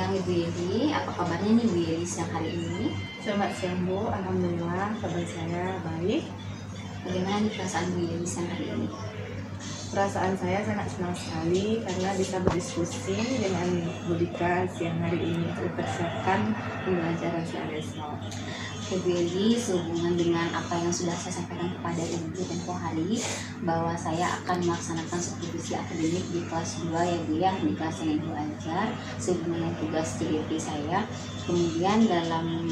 siang Ibu Yeli, apa kabarnya nih Bu Yeli siang hari ini? Selamat siang Bu, alhamdulillah kabar saya baik. Bagaimana nih perasaan Bu Yeli siang hari ini? Perasaan saya sangat senang sekali karena bisa berdiskusi dengan Bu Dika siang hari ini untuk mempersiapkan pembelajaran saya besok. Bu Yeli, sehubungan dengan apa yang sudah saya sampaikan kepada Ibu tempo hari, bahwa saya akan melaksanakan supervisi akademik di kelas 2 ya Bu ya, di kelas yang Ibu ajar, sehubungan dengan tugas CDP saya. Kemudian dalam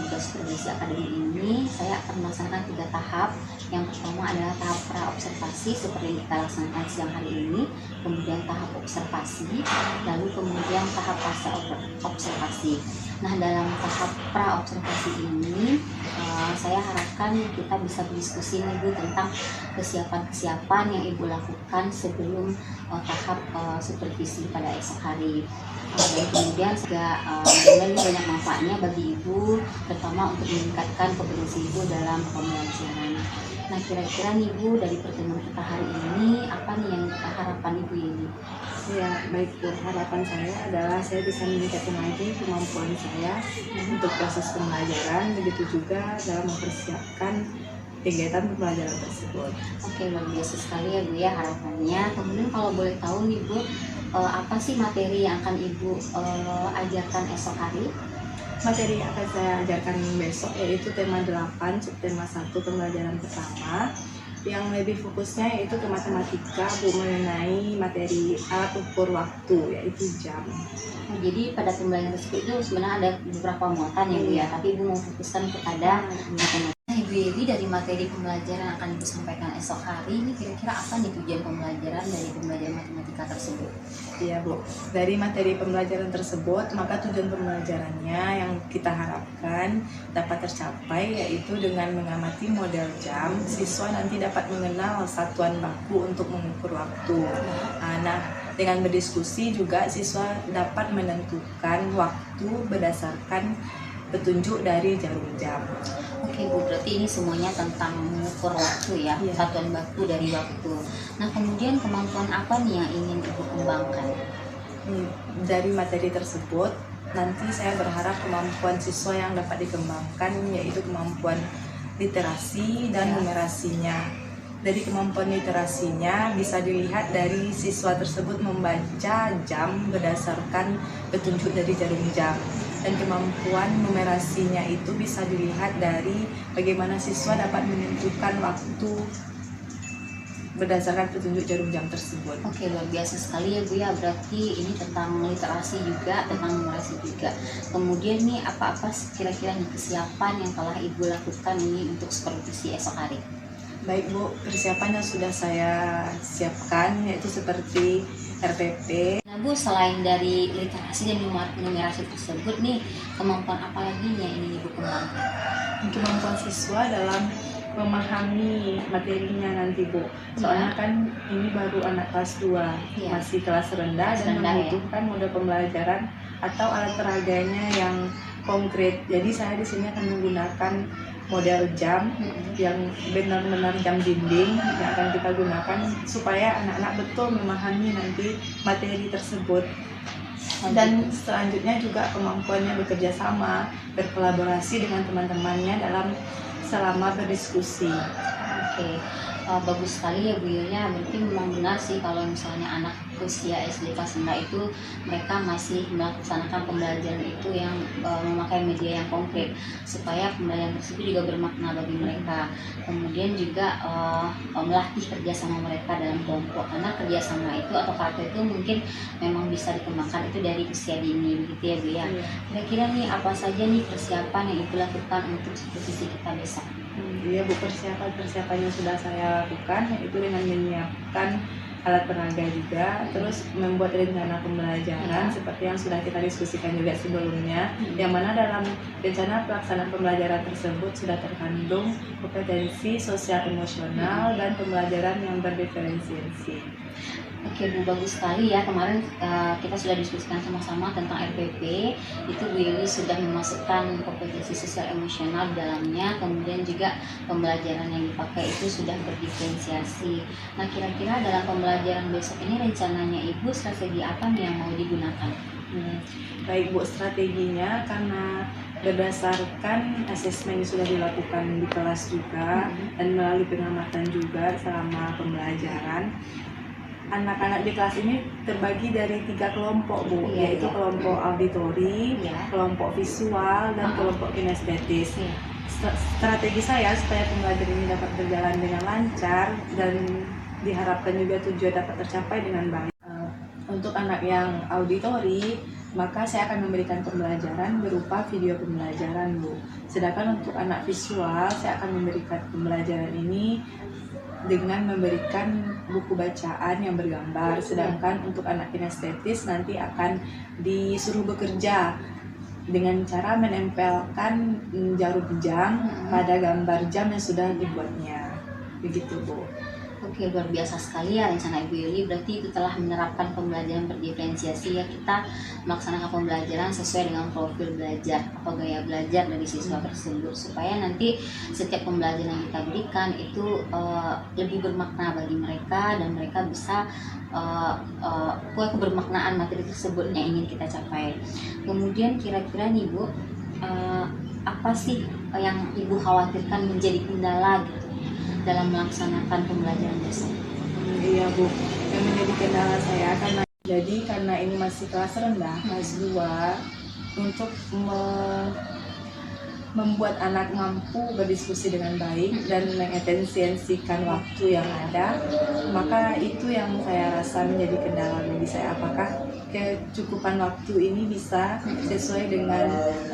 tugas supervisi akademik ini, saya akan melaksanakan 3 tahap. Yang pertama adalah tahap pra-observasi seperti yang kita laksanakan siang hari ini, kemudian tahap observasi, lalu kemudian tahap pasca observasi. Nah, dalam tahap pra-observasi ini, saya harapkan kita bisa berdiskusi nih Bu tentang kesiapan-kesiapan yang Ibu lakukan sebelum tahap supervisi pada esok hari. Dan kemudian juga banyak manfaatnya bagi Ibu, terutama untuk meningkatkan kompetensi Ibu dalam pembelajaran. Nah, kira-kira nih Bu, dari pertemuan kita hari ini, apa nih yang kita harapkan Ibu ini? Ya, baik Bu, harapan saya adalah saya bisa meningkatkan lagi kemampuan saya untuk proses pembelajaran, begitu juga dalam mempersiapkan kegiatan pembelajaran tersebut. Oke, luar biasa sekali ya Bu ya harapannya. Kemudian kalau boleh tahu nih Bu, apa sih materi yang akan Ibu ajarkan esok hari? Materi yang akan saya ajarkan besok yaitu tema 8, subtema 1 pembelajaran pertama, yang lebih fokusnya yaitu ke matematika Bu, mengenai materi alat ukur waktu yaitu jam. Nah, jadi pada pembelajaran tersebut itu sebenarnya ada beberapa muatan ya Bu ya, tapi Ibu mau fokuskan kepada matematika. Nah, Ibu Yeli, dari materi pembelajaran yang akan Ibu sampaikan esok hari ini, kira-kira apa nih tujuan pembelajaran dari pembelajaran matematika tersebut? Iya Bu, dari materi pembelajaran tersebut maka tujuan pembelajarannya yang kita harapkan dapat tercapai yaitu dengan mengamati model jam, siswa nanti dapat mengenal satuan baku untuk mengukur waktu. Nah, dengan berdiskusi juga siswa dapat menentukan waktu berdasarkan petunjuk dari jarum jam. Oke Bu, berarti ini semuanya tentang mengukur waktu ya, satuan baku dari waktu. Nah, kemudian kemampuan apa nih yang ingin Ibu kembangkan? Dari materi tersebut, nanti saya berharap kemampuan siswa yang dapat dikembangkan yaitu kemampuan literasi dan numerasinya. Dari kemampuan literasinya bisa dilihat dari siswa tersebut membaca jam berdasarkan petunjuk dari jarum jam. Dan kemampuan numerasinya itu bisa dilihat dari bagaimana siswa dapat menentukan waktu berdasarkan petunjuk jarum jam tersebut. Oke, luar biasa sekali ya Bu ya, berarti ini tentang literasi juga, tentang numerasi juga. Kemudian nih, apa-apa kira-kira nih kesiapan yang telah Ibu lakukan ini untuk supervisi esok hari? Baik Bu, persiapan yang sudah saya siapkan yaitu seperti RPP. Nah Bu, selain dari literasi dan numerasi tersebut nih, kemampuan apa lagi nih yang ingin Ibu kembangkan? Kemampuan siswa dalam memahami materinya nanti Bu, soalnya kan ini baru anak kelas 2, masih kelas rendah dan membutuhkan model pembelajaran atau alat peraganya yang konkret. Jadi saya di sini akan menggunakan model jam yang benar-benar jam dinding yang akan kita gunakan supaya anak-anak betul memahami nanti materi tersebut. Dan selanjutnya juga kemampuannya bekerja sama, berkolaborasi dengan teman-temannya dalam selama berdiskusi. Oke, bagus sekali ya Bu Yonya. Berarti memang benar sih kalau misalnya anak usia SD kelas 5 itu mereka masih melaksanakan pembelajaran itu yang memakai media yang konkret supaya pembelajaran tersebut juga bermakna bagi mereka. Kemudian juga melatih kerjasama mereka dalam kelompok, karena kerjasama itu atau karakter itu mungkin memang bisa dikembangkan itu dari usia dini, begitu ya Bu ya. Kira-kira nih apa saja nih persiapan yang Ibu lakukan untuk supervisi kita besok? Iya Bu, persiapan yang sudah saya lakukan yaitu dengan menyiapkan alat peraga juga, terus membuat rencana pembelajaran seperti yang sudah kita diskusikan juga sebelumnya, yang mana dalam rencana pelaksanaan pembelajaran tersebut sudah terkandung kompetensi sosial emosional dan pembelajaran yang berdiferensiasi. Oke Bu, bagus sekali ya. Kemarin kita sudah diskusikan sama-sama tentang RPP. Itu Bu Yeli sudah memasukkan kompetensi sosial emosional di dalamnya. Kemudian juga pembelajaran yang dipakai itu sudah berdiferensiasi. Nah, kira-kira dalam pembelajaran besok ini rencananya Ibu strategi apa nih yang mau digunakan? Baik Bu, strateginya karena berdasarkan asesmen yang sudah dilakukan di kelas juga dan melalui pengamatan juga selama pembelajaran, anak-anak di kelas ini terbagi dari 3 kelompok Bu, yaitu kelompok auditori, kelompok visual, dan kelompok kinestetis. Strategi saya supaya pembelajaran ini dapat berjalan dengan lancar dan diharapkan juga tujuan dapat tercapai dengan baik. Untuk anak yang auditori, maka saya akan memberikan pembelajaran berupa video pembelajaran Bu. Sedangkan untuk anak visual, saya akan memberikan pembelajaran ini dengan memberikan buku bacaan yang bergambar. Sedangkan untuk anak kinestetis nanti akan disuruh bekerja dengan cara menempelkan jarum jam pada gambar jam yang sudah dibuatnya. Begitu Bu. Oke, luar biasa sekali ya rencana Ibu Yuli. Berarti itu telah menerapkan pembelajaran berdiferensiasi ya. Kita melaksanakan pembelajaran sesuai dengan profil belajar atau gaya belajar dari siswa tersebut, supaya nanti setiap pembelajaran yang kita berikan itu lebih bermakna bagi mereka dan mereka bisa kebermaknaan materi tersebut yang ingin kita capai. Kemudian kira-kira nih Bu, apa sih yang Ibu khawatirkan menjadi kendala gitu dalam melaksanakan pembelajaran dasar? Iya Bu, yang menjadi kendala saya karena ini masih kelas rendah, kelas 2, untuk membuat anak mampu berdiskusi dengan baik dan mengefisiensikan waktu yang ada, maka itu yang saya rasa menjadi kendala bagi saya. Apakah kecukupan waktu ini bisa sesuai dengan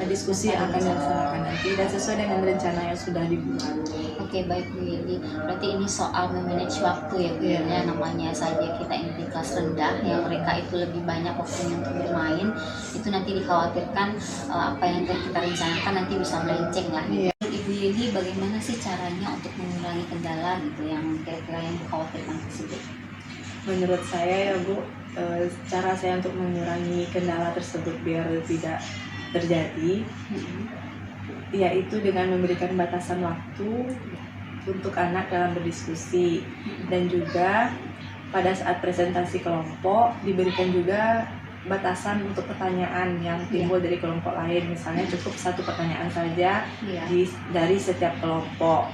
diskusi yang akan dilaksanakan nanti dan sesuai dengan rencana yang sudah dibuat. Oke, baik Bu Yuli. Berarti ini soal memanage waktu ya Bu Yuli. Namanya saja kita ini di kelas rendah, yang mereka itu lebih banyak waktunya untuk bermain. Itu nanti dikhawatirkan apa yang kita rencanakan nanti bisa melenceng lah. Ibu Yuli, bagaimana sih caranya untuk mengurangi kendala gitu yang kira-kira yang dikhawatirkan tersebut? Menurut saya ya Bu, cara saya untuk mengurangi kendala tersebut biar tidak terjadi, yaitu dengan memberikan batasan waktu untuk anak dalam berdiskusi, dan juga pada saat presentasi kelompok diberikan juga batasan untuk pertanyaan yang timbul dari kelompok lain. Misalnya cukup 1 pertanyaan saja dari setiap kelompok.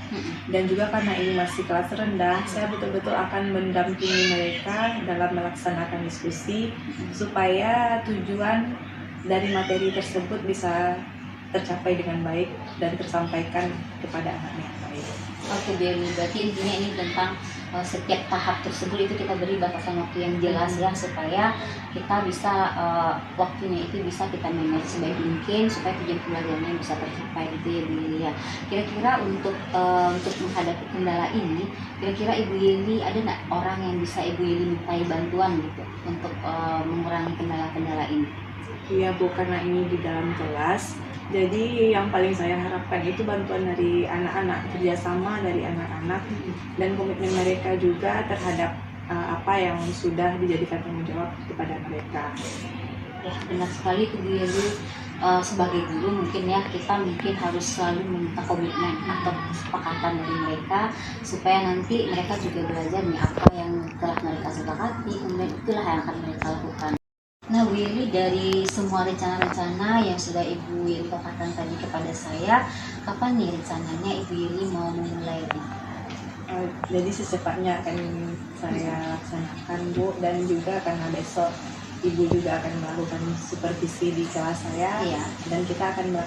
Dan juga karena ini masih kelas rendah, saya betul-betul akan mendampingi mereka dalam melaksanakan diskusi supaya tujuan dari materi tersebut bisa tercapai dengan baik dan tersampaikan kepada anak yang baik. Oke, berarti intinya ini tentang setiap tahap tersebut itu kita beri batasan waktu yang jelas ya, supaya kita bisa waktunya itu bisa kita manage sebaik mungkin supaya tujuan pembelajarannya bisa tercapai gitu ya Bu Yuli ya. Kira-kira untuk menghadapi kendala ini, kira-kira Ibu Yuli ada nggak orang yang bisa Ibu Yuli mintai bantuan gitu untuk mengurangi kendala-kendala ini? Iya Bu, karena ini di dalam kelas, jadi yang paling saya harapkan itu bantuan dari anak-anak, kerjasama dari anak-anak, dan komitmen mereka juga terhadap apa yang sudah dijadikan tanggung jawab kepada mereka. Ya, benar sekali Bu Yuli. Sebagai guru mungkin ya kita harus selalu meminta komitmen atau kesepakatan dari mereka supaya nanti mereka juga belajar nih apa yang telah mereka sepakati, kemudian itulah yang akan mereka lakukan. Nah Bu Yuli, dari semua rencana-rencana yang sudah Ibu Yuli paparkan tadi kepada saya, kapan nih rencananya Ibu Yuli mau memulai ini? Jadi secepatnya akan saya laksanakan Bu, dan juga karena besok Ibu juga akan melakukan supervisi di kelas saya, dan kita akan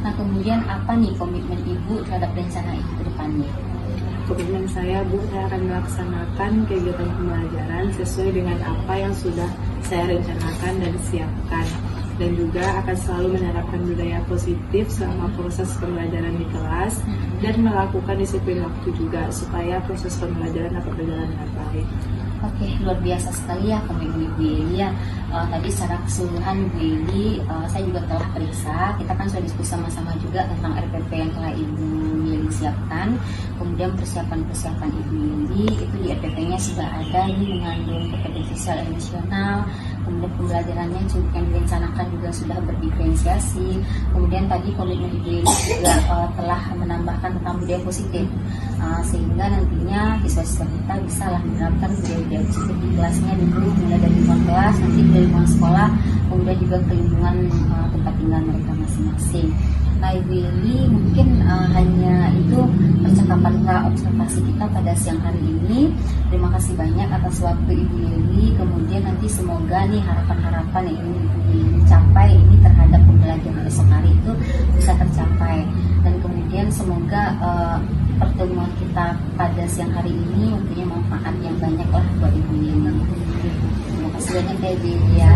Nah kemudian apa nih komitmen Ibu terhadap rencana ini ke depannya? Komitmen saya Bu, saya akan melaksanakan kegiatan pembelajaran sesuai dengan apa yang sudah saya rencanakan dan siapkan, dan juga akan selalu menerapkan budaya positif selama proses pembelajaran di kelas dan melakukan disiplin waktu juga supaya proses pembelajaran dapat berjalan dengan baik. Oke, luar biasa sekali ya komitmen Ibu Yuli ya. Tadi secara keseluruhan Ibu Yuli, saya juga telah periksa, kita kan sudah diskusi sama-sama juga tentang RPP yang telah Ibu Yuli disiapkan. Kemudian persiapan Ibu Yuli itu di RPP-nya sudah ada, ini mengandung PPD visual dan nasional. Kemudian pembelajarannya yang direncanakan juga sudah berdiferensiasi. Kemudian tadi komitmen Ibu Yuli juga telah menambahkan tentang budaya positif, sehingga nantinya siswa-siswa kita bisa lah menerapkan budaya positif di kelasnya dulu, mulai dari lingkungan kelas, nanti dari lingkungan sekolah, kemudian juga ke lingkungan tempat tinggal mereka masing-masing. Nah, Ibu Yuli, mungkin hanya itu percakapan observasi kita pada siang hari ini. Terima kasih banyak atas waktu Ibu Yuli. Kemudian nanti semoga nih harapan-harapan yang ingin Ibu Yuli capai ini terhadap pembelajaran esok hari itu bisa tercapai. Dan kemudian semoga pertemuan kita pada siang hari ini mempunyai manfaat yang banyak lah buat Ibu Yuli. Terima kasih banyak ya Ibu Yuli ya.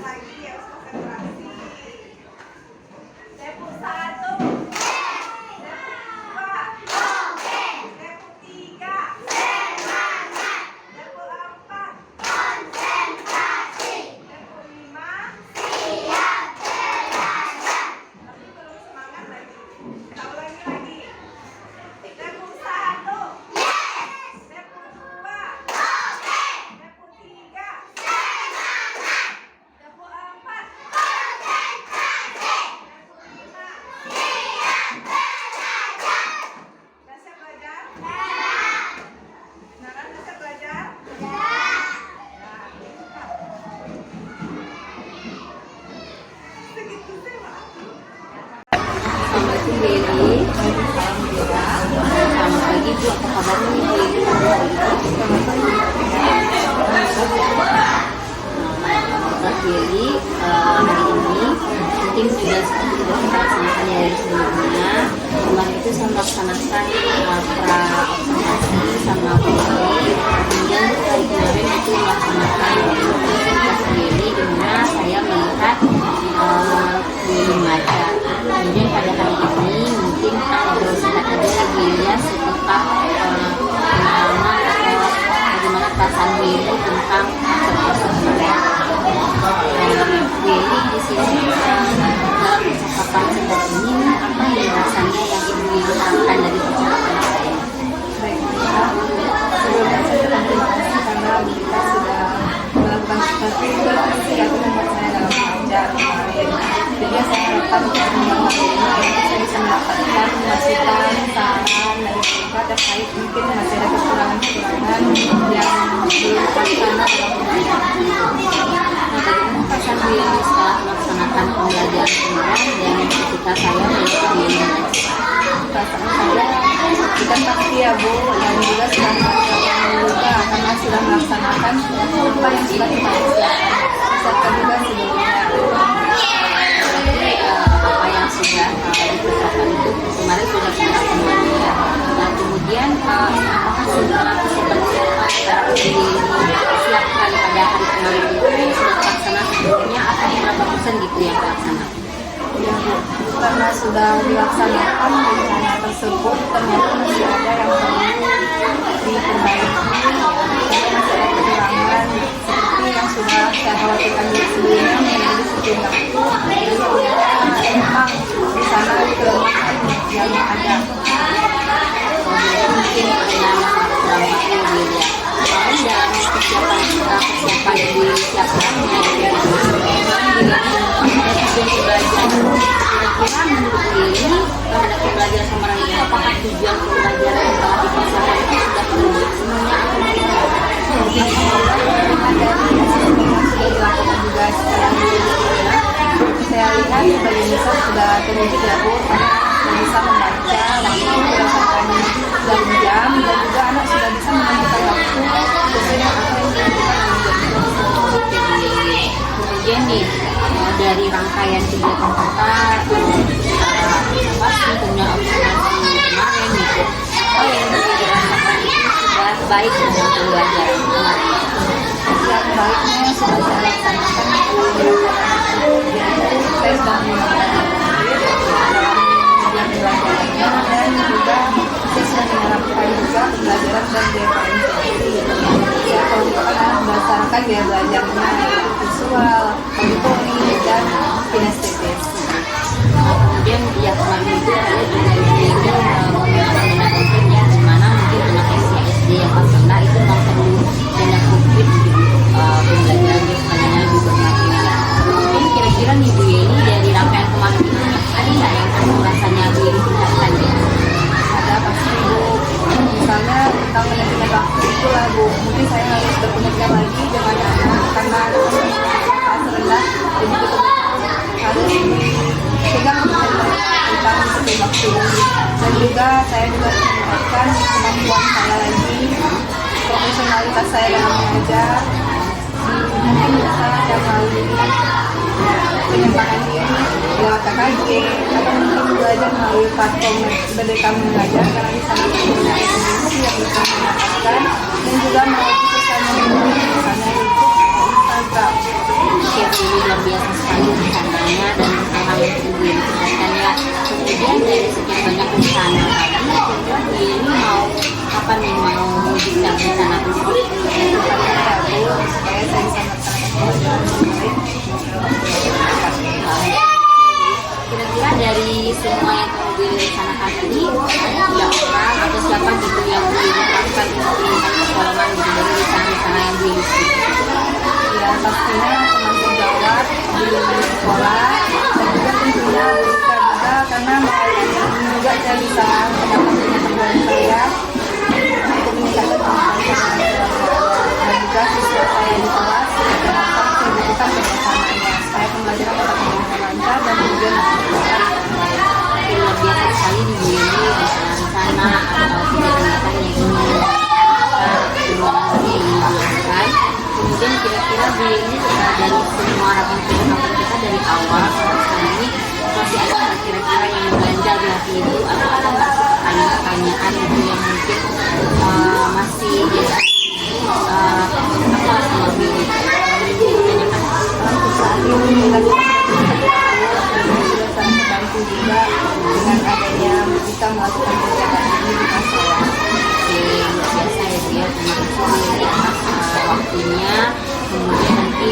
Assalamualaikum Beli. Selamat pagi Bu, apa kabarnya nih Bu? Mas Beli, hari ini mungkin sudah seperti kita laksanakan dari sebelumnya. Kemarin itu saya melaksanakan pra observasi sama Beli. Kemudian hari kemarin itu melaksanakan Mas Beli, di mana saya melihat Beli mengajar. Kemudian pada hari ini mungkin ngobrol singkat aja Beli ya seputar pengalaman atau bagaimana perasaan Beli tentang observasi. Beli di sini dalam percakapan singkat ini apa yang rasanya yang Ibu harapkan dari percakapan saya? Sebelumnya saya terima kasih karena kita sudah melakukan sesuatu yang membuat saya dalam mengajar kemarin. Jadi saya harapkan untuk mengembangkan ini saya bisa mendapatkan masukan, saran dari mereka terkait mungkin masih ada kekurangan-kekurangan yang belum terlaksana dalam pembelajaran. Bagaimana perasaan Beli setelah melaksanakan pembelajaran kemarin dan ketika saya melihat Beli Perasaan saya bukan pasti ya Bu, yang juga sudah melaksanakan juga karena sudah melaksanakan apa yang sudah kita persiapkan serta juga sebelumnya. Apa yang sudah dipersiapkan itu kemarin sudah kita semuanya. Nah kemudian apakah segala persiapan secara Beli siapkan pada hari kemarin itu sudah terlaksana sebelumnya atau berapa persen gitu yang terlaksana? Ya Bu, karena sudah dilaksanakan rencana tersebut ternyata masih ada yang perlu diperbaiki, masih ada kekurangan seperti yang sudah saya khawatirkan sebelumnya menjadi sejumlah jadi ternyata memang di sana kelemahan yang ada. Mungkin ada masalah kurang waktu gitu ya. Kemarin dalam persiapan Ibu siapkan tujuan pembelajaran kira-kira menurut Beli terhadap pembelajaran kemarin ini apakah tujuan pembelajaran yang telah dipersiapkan itu sudah terwujud semuanya atau bagaimana? Mungkin ada sesuatu yang sudah dilakukan juga secara individual. Saya lihat sebagai misal sudah terwujud ya Bu, karena sudah bisa membaca waktu berdasarkan jam-jam dan juga anak sudah bisa menentukan waktu sesuai dengan apa yang dilakukan oleh jam. Kemudian nih dari rangkaian kegiatan kita pasti punya observasi kemarin gitu. Apa yang dirasakan itu sudah baik dengan pembelajaran kemarin? Yang baiknya sudah saya laksanakan saya sudah menggunakan dalam pembelajarannya dan juga saya sudah menerapkan juga pembelajaran dan DPM. Ya kalau itu kan berdasarkan gaya belajarnya yaitu visual, auditory dan kinestetis. Kemudian ya kemarin itu saya juga menggunakan kontennya di mana mungkin anak SD yang kelas rendah itu memang perlu banyak konflik pembelajaran dan sebagainya lebih bermakna. Mungkin kira-kira nih Bu Yeni dari rangkaian kemarin itu ada nggak yang kamu rasanya Bu Yeni tingkatkan ya? Ada pasti Bu, misalnya tentang manajemen waktu itu lah Bu, mungkin saya harus berkomunikasi lagi dengan anak karena kelas rendah jadi betul-betul harus dipegang tentang seperti waktu dan juga saya juga meningkatkan kemampuan saya lagi, profesionalitas saya dalam mengajar. Mungkin bisa saya melalui pengembangan diri lewat KKJ atau mungkin belajar melalui platform Merdeka Mengajar karena di sana punya informasi yang bisa mendapatkan dan juga melalui sosial media misalnya YouTube, Instagram Chef ini luar biasa sekali rencananya dan hal yang ibu yang kerjakan ya. Kemudian dari sekian banyak rencana tadi, kira-kira Bu Yeni mau kapan nih mau mewujudkan rencana tersebut? Supaya saya bisa melaksanakan Kira-kira dari semua yang kamu Bu Yeni rencanakan tadi, ada tidak orang atau siapa gitu yang Bu Yeni terapkan untuk meningkatkan pertolongan gitu dari rencana-rencana yang Bu Yeni ya pastinya teman sejawat di sekolah dan juga tentunya guru juga karena melalui ini juga saya bisa mendapatkan teman saya untuk meningkatkan kemampuan dan juga siswa saya di kelas dan saya butuhkan kerjasamanya supaya pembelajaran tetap berjalan lancar dan juga luar biasa sekali di Bu Yeni rencana atau kegiatan yang ingin dilakukan. Kemudian kira-kira Bu Yeni dari semua harapan kita dari awal sampai sekarang ini masih ada nggak kira-kira yang mengganjal di hati Ibu atau ada nggak sih pertanyaan-pertanyaan itu yang mungkin masih jadi apa sama Bu Yeni? untuk saat ini sudah sangat terbantu juga dengan adanya bisa melakukan kegiatan ini di kelas saya. Oke, luar biasa ya Bu ya. Terima kasih Bu Yeni atas waktunya. Kemudian nanti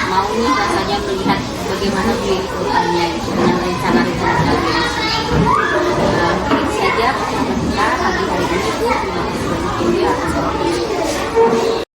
mau nih rasanya melihat bagaimana Bu Yeni ke depannya gitu dengan rencana-rencana Bu Yeni. Mungkin itu saja pertemuan kita pagi hari ini Bu. Terima kasih banyak Bu ya atas waktunya.